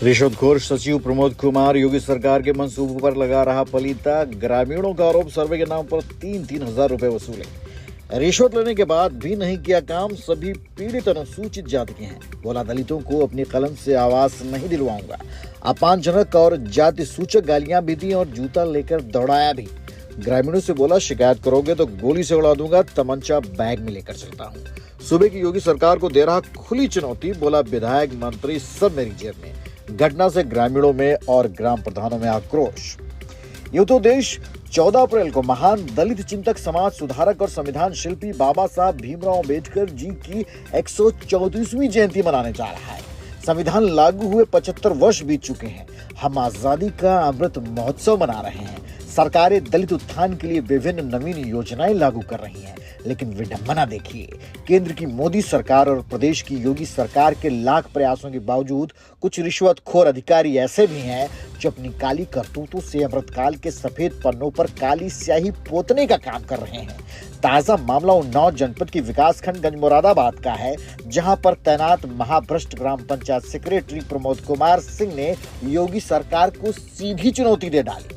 रिश्वतखोर सचिव प्रमोद कुमार योगी सरकार के मंसूबों पर लगा रहा पलीता। ग्रामीणों का आरोप, सर्वे के नाम पर 3,000 रुपए वसूले। रिश्वत लेने के बाद भी नहीं किया काम। सभी पीड़ित अनुसूचित जाति के हैं। बोला, दलितों को अपनी कलम से आवास नहीं दिलवाऊंगा। अपमानजनक और जाति सूचक गालियां भी दी और जूता लेकर दौड़ाया भी। ग्रामीणों से बोला, शिकायत करोगे तो गोली से उड़ा दूंगा, तमंचा बैग में लेकर चलता हूँ। सूबे की योगी सरकार को दे रहा खुली चुनौती। बोला, विधायक मंत्री सब मेरी जेब में। घटना से ग्रामीणों में और ग्राम प्रधानों में आक्रोश। यूं तो देश 14 अप्रैल को महान दलित चिंतक, समाज सुधारक और संविधान शिल्पी बाबा साहब भीमराव अम्बेडकर जी की 134वीं जयंती मनाने जा रहा है। संविधान लागू हुए 75 वर्ष बीत चुके हैं। हम आजादी का अमृत महोत्सव मना रहे हैं। सरकारें दलित उत्थान के लिए विभिन्न नवीन योजनाएं लागू कर रही हैं, लेकिन विडंबना देखिए, केंद्र की मोदी सरकार और प्रदेश की योगी सरकार के लाख प्रयासों के बावजूद कुछ रिश्वतखोर अधिकारी ऐसे भी हैं जो अपनी काली करतूतों से अमृतकाल के सफेद पन्नों पर काली स्याही पोतने का काम कर रहे हैं। ताजा मामला उन्नाव जनपद की विकासखंड गंज मुरादाबाद का है, जहां पर तैनात महाभ्रष्ट ग्राम पंचायत सेक्रेटरी प्रमोद कुमार सिंह ने योगी सरकार को सीधी चुनौती दे डाली।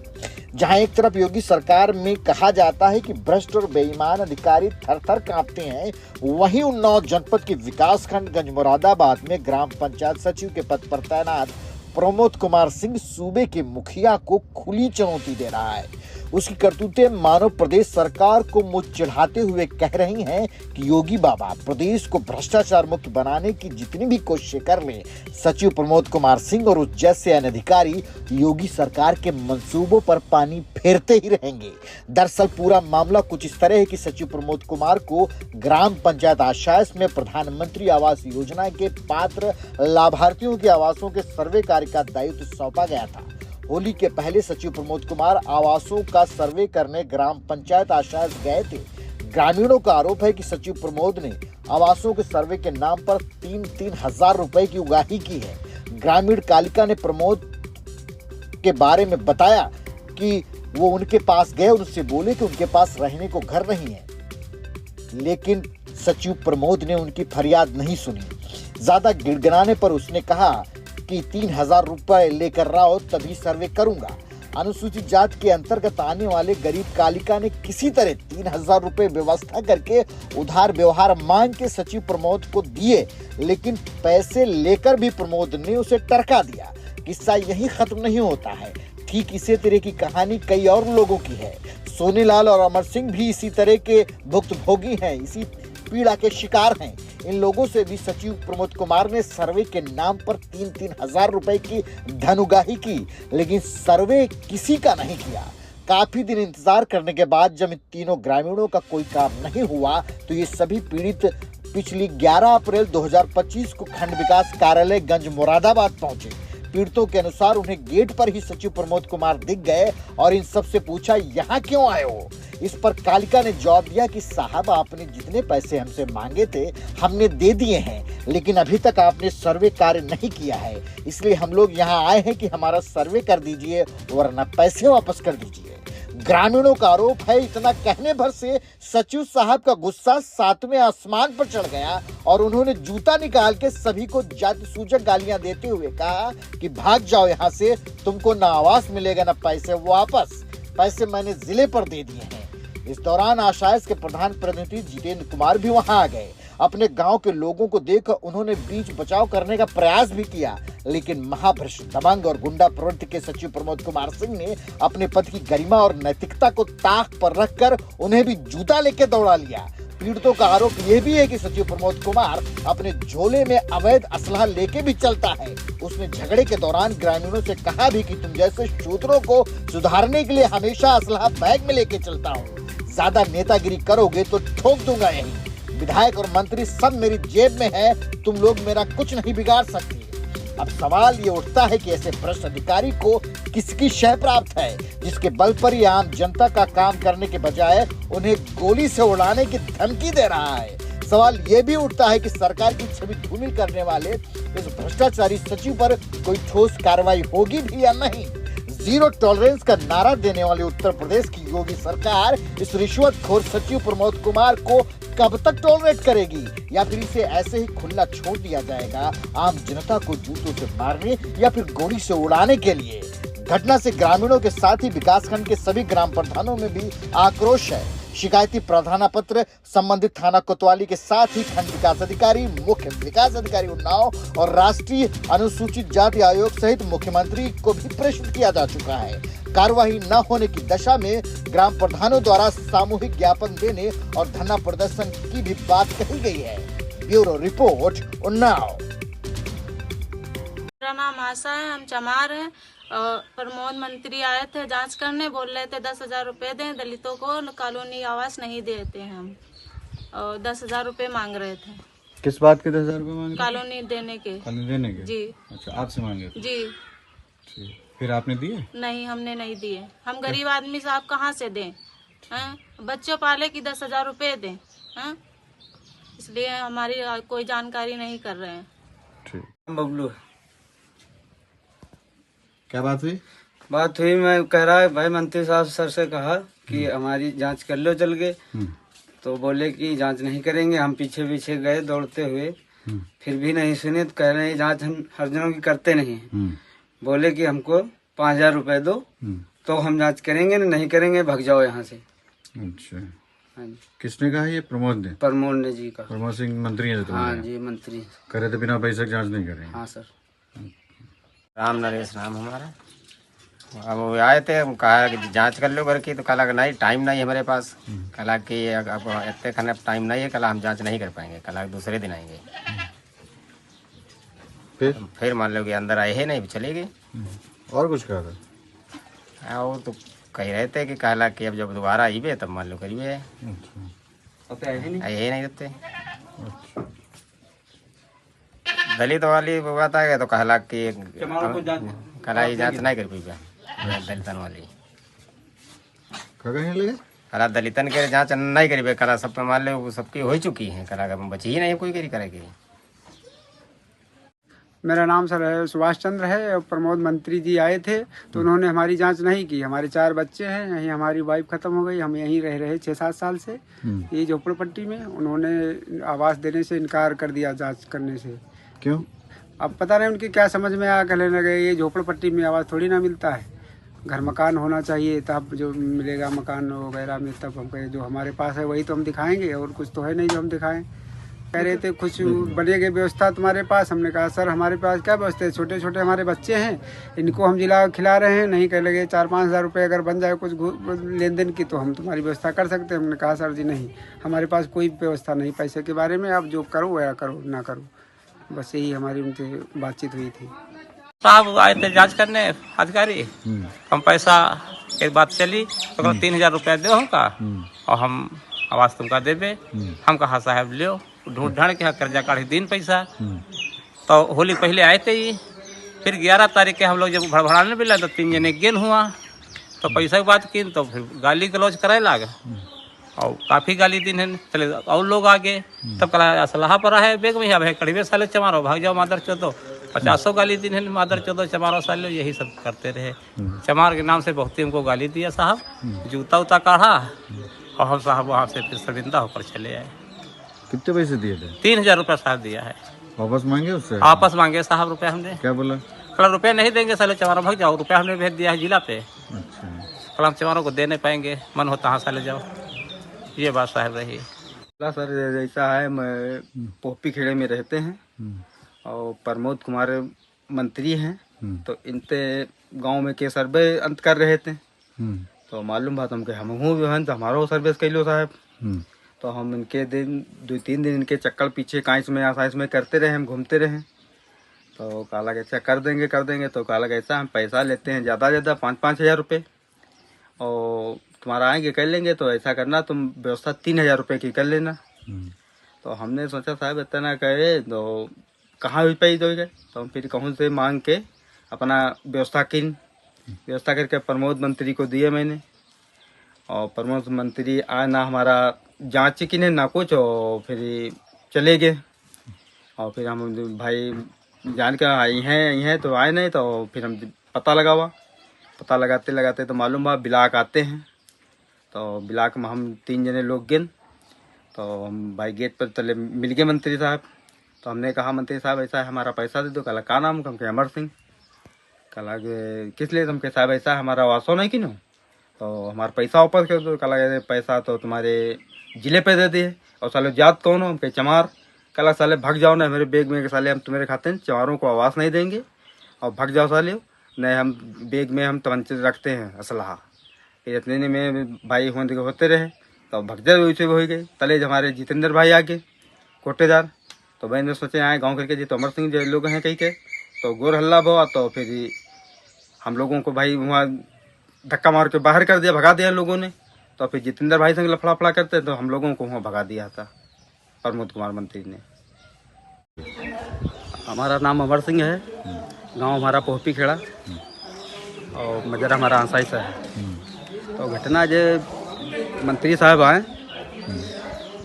जहां एक तरफ योगी सरकार में कहा जाता है कि भ्रष्ट और बेईमान अधिकारी थर-थर कांपते हैं, वहीं उन्नाव जनपद के विकासखंड गंज मुरादाबाद में ग्राम पंचायत सचिव के पद पर तैनात प्रमोद कुमार सिंह सूबे के मुखिया को खुली चुनौती दे रहा है। उसकी करतूतें मानो प्रदेश सरकार को मुंह चिढ़ाते हुए कह रही हैं कि योगी बाबा प्रदेश को भ्रष्टाचार मुक्त बनाने की जितनी भी कोशिशें कर ले, सचिव प्रमोद कुमार सिंह और उस जैसे अन्य अधिकारी योगी सरकार के मंसूबों पर पानी फेरते ही रहेंगे। दरअसल पूरा मामला कुछ इस तरह है कि सचिव प्रमोद कुमार को ग्राम पंचायत आशास में प्रधानमंत्री आवास योजना के पात्र लाभार्थियों के आवासों के सर्वे कार्य का दायित्व सौंपा गया था। होली के पहले सचिव प्रमोद कुमार आवासों का सर्वे करने ग्राम पंचायत आशास गए थे। ग्रामीणों का आरोप है कि सचिव प्रमोद ने आवासों के सर्वे के नाम पर 3,000 रुपए की उगाही की है। ग्रामीण कालिका ने प्रमोद के बारे में बताया कि वो उनके पास गए, उनसे बोले कि उनके पास रहने को घर नहीं है, लेकिन सचिव प्रमोद ने उनकी फरियाद नहीं सुनी। ज्यादा गिड़गिड़ाने पर उसने कहा कि 3,000 रुपए लेकर आओ तभी सर्वे करूंगा। अनुसूचित जाति के अंतर्गत आने वाले गरीब कालिका ने किसी तरह 3,000 रुपए व्यवस्था करके उधार व्यवहार मांग के सचिव प्रमोद को दिए, लेकिन पैसे लेकर भी प्रमोद ने उसे टरका दिया। किस्सा यही खत्म नहीं होता है। ठीक इसी तरह की कहानी कई और लोगों की है। सोनीलाल और अमर सिंह भी इसी तरह के भुक्तभोगी हैं, इसी पीड़ा के शिकार हैं। इन लोगों से भी सचिव प्रमोद कुमार ने सर्वे के नाम पर 3,000 रुपए की धन उगाही की, लेकिन सर्वे किसी का नहीं किया। काफी दिन इंतजार करने के बाद जब इन तीनों ग्रामीणों का कोई काम नहीं हुआ, तो ये सभी पीड़ित पिछली 11 अप्रैल 2025 को खंड विकास कार्यालय गंज मुरादाबाद पहुंचे। पीड़ितों के अनुसार उन्हें गेट पर ही सचिव प्रमोद कुमार दिख गए और इन सबसे पूछा, यहाँ क्यों आए हो? इस पर कालिका ने जवाब दिया कि साहब, आपने जितने पैसे हमसे मांगे थे हमने दे दिए हैं, लेकिन अभी तक आपने सर्वे कार्य नहीं किया है, इसलिए हम लोग यहाँ आए हैं कि हमारा सर्वे कर दीजिए वरना पैसे वापस कर दीजिए। ग्रामीणों का आरोप है, इतना कहने भर से सचिव साहब का गुस्सा 7वें आसमान पर चढ़ गया और उन्होंने जूता निकाल के सभी को जाति सूचक गालियां देते हुए कहा कि भाग जाओ यहाँ से, तुमको ना आवास मिलेगा ना पैसे वापस। पैसे मैंने जिले पर दे दिए हैं। इस दौरान आशास के प्रधान प्रतिनिधि जितेंद्र कुमार भी वहां आ गए। अपने गांव के लोगों को देखकर उन्होंने बीच बचाव करने का प्रयास भी किया, लेकिन महाभ्रष्ट, दबंग और गुंडा प्रवृत्ति के सचिव प्रमोद कुमार सिंह ने अपने पद की गरिमा और नैतिकता को ताक पर रखकर उन्हें भी जूता लेकर दौड़ा लिया। पीड़ितों का आरोप यह भी है कि सचिव प्रमोद कुमार अपने झोले में अवैध असलहा लेके भी चलता है। उसने झगड़े के दौरान ग्रामीणों से कहा भी कि तुम जैसे शूद्रों को सुधारने के लिए हमेशा असलहा बैग में लेके चलता हूँ। ज्यादा नेतागिरी करोगे तो ठोक दूंगा यही। विधायक और मंत्री सब मेरी जेब में है, तुम लोग मेरा कुछ नहीं बिगाड़ सकते। अब सवाल ये उठता है कि ऐसे भ्रष्ट अधिकारी को किसकी शय प्राप्त है, जिसके बल पर ये आम जनता का काम करने के बजाय उन्हें गोली से उड़ाने की धमकी दे रहा है। सवाल ये भी उठता है कि सरकार की छवि धूमिल करने वाले इस भ्रष्टाचारी सचिव पर कोई ठोस कार्रवाई होगी भी या नहीं। जीरो टॉलरेंस का नारा देने वाली उत्तर प्रदेश की योगी सरकार इस रिश्वतखोर सचिव प्रमोद कुमार को कब तक टॉलरेट करेगी, या फिर इसे ऐसे ही खुला छोड़ दिया जाएगा आम जनता को जूतों से मारने या फिर गोली से उड़ाने के लिए। घटना से ग्रामीणों के साथ ही विकासखंड के सभी ग्राम प्रधानों में भी आक्रोश है। शिकायती प्रार्थना पत्र संबंधित थाना कोतवाली के साथ ही खंड विकास अधिकारी, मुख्य विकास अधिकारी उन्नाव और राष्ट्रीय अनुसूचित जाति आयोग सहित मुख्यमंत्री को भी प्रेषित किया जा चुका है। कार्यवाही न होने की दशा में ग्राम प्रधानों द्वारा सामूहिक ज्ञापन देने और धरना प्रदर्शन की भी बात कही गई है। Bureau report Unnao. मेरा नाम आशा है, हम चमार हैं। प्रमोद मंत्री आए थे जांच करने, बोल रहे थे 10,000 रुपए दें, दलितों को कॉलोनी आवास नहीं देते हैं हम, और 10,000 रुपए मांग रहे थे। किस बात के 10,000 रुपए मांगे? कॉलोनी देने के। कॉलोनी देने के? जी। अच्छा, आपसे मांगे थे? जी। ठीक, फिर आपने दिए? नहीं, हमने नहीं दिए। हम गरीब आदमी साहब कहाँ से दें? हैं? बच्चों पाले की 10,000 रुपए दें? हैं? इसलिए हमारी कोई जानकारी नहीं कर रहे हैं। ठीक। बबलू, क्या बात हुई? बात हुई, मैं कह रहा है भाई मंत्री साहब सर से कहा कि हमारी जांच कर लो चल के, तो बोले कि जांच नहीं करेंगे। हम पीछे पीछे गए दौड़ते हुए, फिर भी नहीं सुने, तो कह रहे हैं जांच हम हर जनों की करते नहीं हैं। बोले कि हमको 5,000 रुपए दो तो हम जांच करेंगे, नहीं करेंगे भाग जाओ यहाँ से। अच्छा, हाँ जी। किसने कहा? ये प्रमोद ने? प्रमोद ने जी कहा। प्रमोद सिंह मंत्री है? हाँ जी, मंत्री करे तो बिना पैसे की जांच नहीं करेंगे? हाँ सर। राम नरेश नाम हमारा। अब वो आए थे, हम कहा कि जांच कर लो करके, तो कहा नहीं टाइम नहीं है हमारे पास। कहा कि अब इतने खाने टाइम नहीं है, कल हम जांच नहीं कर पाएंगे, कल दूसरे दिन आएंगे। फिर मान लो कि अंदर आए ही नहीं, चले गए। और कुछ कहा था? हाँ, वो तो कह रहे थे कि कहला कि अब जब दोबारा आइबे तब मान लो करिए। आए ही नहीं देते। दलित वाली बात आ गया तो कहला कि कहला ये जांच नहीं कर पाएगा दलितन वाली। कहने लगे कहला दलितन के जांच नहीं करी, कहला सब पे मान लो सबकी हो चुकी है, कहला बची ही नहीं कोई करी करेगी। मेरा नाम सर सुभाष चंद्र है। और प्रमोद मंत्री जी आए थे तो उन्होंने हमारी जांच नहीं की। हमारे 4 बच्चे हैं, यहीं हमारी वाइफ खत्म हो गई, हम यहीं रह रहे 6-7 साल से ये झोपड़पट्टी में। उन्होंने आवास देने से इनकार कर दिया जांच करने से। क्यों? अब पता नहीं उनकी क्या समझ में आया, कहने लगे ये झोपड़पट्टी में आवास थोड़ी ना मिलता है, घर मकान होना चाहिए तब जो मिलेगा मकान वगैरह में। तब हम कहे जो हमारे पास है वही तो हम दिखाएंगे, और कुछ तो है नहीं जो हम दिखाएं। कह रहे थे कुछ बनेगी व्यवस्था तुम्हारे पास। हमने कहा सर हमारे पास क्या व्यवस्था है, छोटे छोटे हमारे बच्चे हैं, इनको हम खिला रहे हैं। नहीं, कह लगे 4-5 हज़ार रुपये अगर बन जाए कुछ लेन देन की तो हम तुम्हारी व्यवस्था कर सकते हैं। हमने कहा सर जी नहीं, हमारे पास कोई व्यवस्था नहीं पैसे के बारे में, आप जो करो वह करो ना करो। बस यही हमारी उनसे बातचीत हुई थी। साहब आए थे जांच करने अधिकारी, हम पैसा एक बात चली तो 3,000 रुपया दो हमका और हम आवास तुमका देवे। हम कहा साहब लियो, ढूंढ ढांड के कर्जा काढ़ी दिन पैसा। तो होली पहले आए थे ही, फिर 11 तारीख के हम लोग जब भड़भड़ाने मिला तो 3 जने गेन हुआ, तो पैसा की बात की तो फिर गाली गलौज कराए लाग, और काफ़ी गाली दिन है। चले और लोग आगे, तब कला असलाहा पर है बेग में अब है कड़वे साले चमारो भाग जाओ मादर चौदो, 50 गाली दिन है मादर चौदो चमारो साले, यही सब करते रहे। चमार के नाम से बहुत ही हमको गाली दिया साहब, जूता उता काढ़ा, और हम साहब वहाँ से फिर शर्मिंदा होकर चले आए। कितने पैसे दिए थे? 3,000 रुपया साहब दिया है। वापस मांगे उससे? वापस मांगे साहब रुपया हमने। क्या बोला? कल रुपया नहीं देंगे साले चमारो भाग जाओ, रुपया हमने भेज दिया है जिला पे। अच्छा, कल हम चमारों को दे नहीं पाएंगे, मन होता हाँ साले जाओ, ये बात साहब रही। सर ऐसा है, मैं पोपी खेड़े में रहते हैं और प्रमोद कुमार मंत्री हैं, तो इनते गांव में के सर्वे अंत कर रहे थे, तो मालूम बात हमके हम हूँ तो हमारा सर्विस कैलो साहब। तो हम इनके 2-3 दिन इनके चक्कर पीछे कांच में आसाइस में करते रहे, हम घूमते रहे। तो काला कैसा कर देंगे, तो काला कैसा हम पैसा लेते हैं ज़्यादा 5-5 हज़ार रुपये, और तुम्हारा आएंगे कर लेंगे, तो ऐसा करना तुम व्यवस्था 3,000 रुपये की कर लेना। तो हमने सोचा साहब इतना कहे तो कहाँ भी पैसे दोगे, तो हम फिर कहूँ से मांग के अपना व्यवस्था करके प्रमोद मंत्री को दिए मैंने। और प्रमोद मंत्री आए ना, हमारा जांच की ना कुछ, और फिर चले गए। और फिर हम भाई जान के आई हैं तो आए नहीं, तो फिर हम पता लगा हुआ पता लगाते लगाते तो मालूम हुआ ब्लाक आते हैं। तो ब्लाक में हम 3 जने लोग गए, तो हम भाई गेट पर चले मिल गए मंत्री साहब। तो हमने कहा मंत्री साहब ऐसा है हमारा पैसा दे दो। कहा का नाम? हम कहे अमर सिंह। कहा किस लिए? हम कहे साहब ऐसा हमारा वासो नहीं कि तो हमारा पैसा वापस कर दो। कहा पैसा तो तुम्हारे जिले पे दे दिए। और साले जात कौन हो? हम कहे चमार। कहा साले भाग जाओ ना, मेरे बैग में साले हम तुम्हारे खाते हैं चमारों को आवास नहीं देंगे और भाग जाओ साले। नहीं हम बैग में हम तमंचे रखते हैं असलहा। फिर इतने में भाई होते रहे तो भगदड़ वैसे हो गई। तले हमारे जितेंद्र भाई आगे कोटेदार। तो भाई ने सोचे आए गाँव करके जी तो अमर सिंह जो लोग हैं कहीं के, तो गोर हल्ला हुआ। तो फिर हम लोगों को भाई वहाँ धक्का मार के बाहर कर दिया, भगा दिया लोगों ने। तो फिर जितेंद्र भाई संग लफड़ा फड़ा करते तो हम लोगों को वहाँ भगा दिया था प्रमोद कुमार मंत्री ने। हमारा नाम अमर सिंह है, गांव हमारा पोहपी खेड़ा और मजरा हमारा आंसाई सा है। तो घटना जो मंत्री साहब आए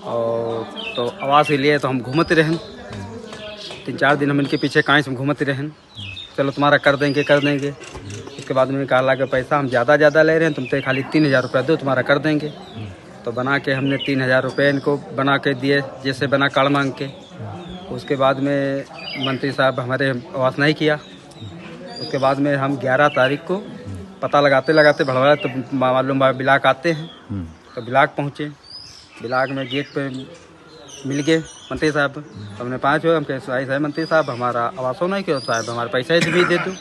और तो आवाज़ के लिए तो हम घूमते रहें 3-4 दिन। हम इनके पीछे काहीं से घूमते रहें, चलो तुम्हारा कर देंगे। उसके बाद में कहा कि पैसा हम ज़्यादा ले रहे हैं, तुम तो खाली 3000 रुपये दो तुम्हारा कर देंगे। तो बना के हमने 3000 रुपये इनको बना के दिए, जैसे बना कार्ड मांग के। उसके बाद में मंत्री साहब हमारे आवास नहीं किया। उसके बाद में हम 11 तारीख को पता लगाते भड़वाए तो मालूम ब्लाक आते हैं। तो ब्लाक पहुँचे, ब्लाक में गेट पे मिल गए मंत्री साहब। तो हमने 5 हुए, हम कहे साहब मंत्री साहब हमारा आवासों नहीं किया, साहब हमारे पैसा ही भी दे दो।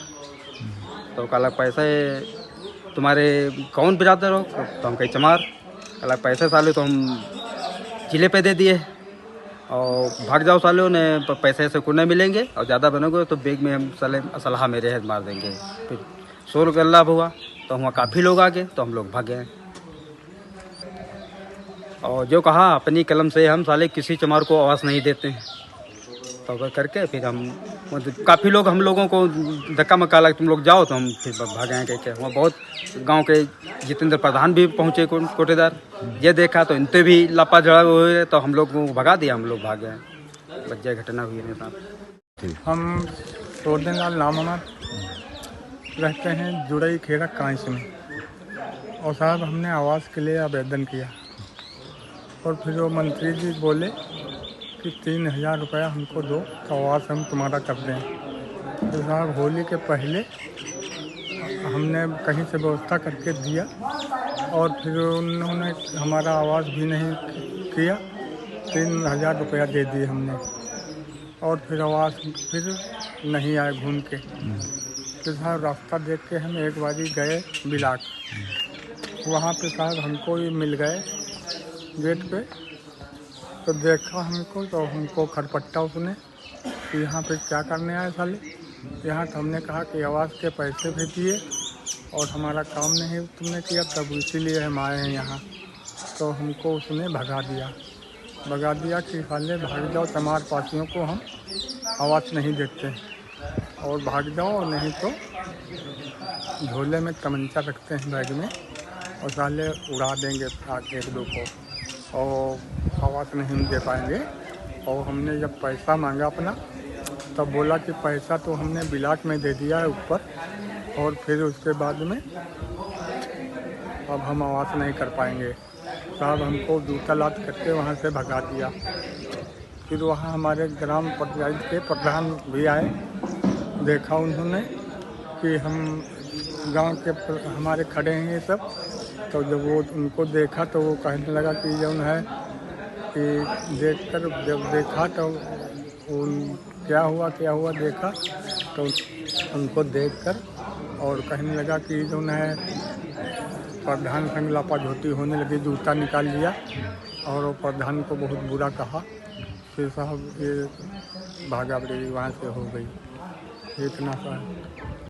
तो कहा पैसे तुम्हारे कौन बिरादर हो? तो हम कहीं चमार। कहा पैसे साले तो हम जिले पे दे दिए और भाग जाओ सालों ने, पैसे से को नहीं मिलेंगे और ज़्यादा बनोगे तो बैग में हम साले असलहा मेरे हाथ मार देंगे। फिर शोर गल्ला हुआ तो वहाँ काफ़ी लोग आ गए, तो हम लोग भाग गए। और जो कहा अपनी कलम से हम साले किसी चमार को आवाज़ नहीं देते हैं। तो वह करके फिर हम काफ़ी लोग हम लोगों को धक्का मक्का लगा तुम लोग जाओ, तो हम फिर भागे हैं कह। वहाँ बहुत गांव के जितेंद्र प्रधान भी पहुँचे कोटेदार। ये देखा तो इनते भी लापा जड़ा हुए, तो हम लोग को भगा दिया, हम लोग भागे हैं। बच्चे घटना हुई है साहब। हम रोडन लाल नाम हमारा, रहते हैं जुड़ई खेड़ा कांस में। और साहब हमने आवास के लिए आवेदन किया और फिर वो मंत्री जी बोले कि 3000 रुपया हमको दो तो आवास हम तुम्हारा कर दें। तो साहब होली के पहले हमने कहीं से व्यवस्था करके दिया और फिर उन्होंने हमारा आवास भी नहीं किया। 3000 रुपया दे दिए हमने और फिर आवास फिर नहीं आए घूम के। फिर साहब रास्ता देख के हम एक बारी गए ब्लाक, वहाँ पे साहब हमको ही मिल गए गेट पे। तो देखा हमको तो हमको खटपट्टा उसने कि यहाँ पे क्या करने आए साले यहाँ। तो हमने कहा कि आवास के पैसे भी दिए और हमारा काम नहीं तुमने किया, तब इसीलिए हम आए हैं यहाँ। तो हमको उसने भगा दिया कि साले भाग जाओ, तमार पासियों को हम आवास नहीं देते और भाग जाओ, नहीं तो झोले में तमंचा रखते हैं बैग में और साले उड़ा देंगे 1-2 को और आवास नहीं दे पाएंगे। और हमने जब पैसा मांगा अपना तब बोला कि पैसा तो हमने ब्लाक में दे दिया है ऊपर, और फिर उसके बाद में अब हम आवास नहीं कर पाएंगे। साहब हमको जूता लात करके वहाँ से भगा दिया। फिर वहाँ हमारे ग्राम पंचायत के प्रधान भी आए, देखा उन्होंने कि हम गांव के हमारे खड़े हैं ये सब। तो जब वो उनको देखा तो वो कहने लगा कि जो है कि देखकर जब देखा तो क्या हुआ देखा तो उनको देखकर और कहने लगा कि जो है प्रधान संग लापाझोटी होने लगी, जूता निकाल लिया और वो प्रधान को बहुत बुरा कहा। फिर साहब ये भागा वहाँ से हो गई, इतना सा।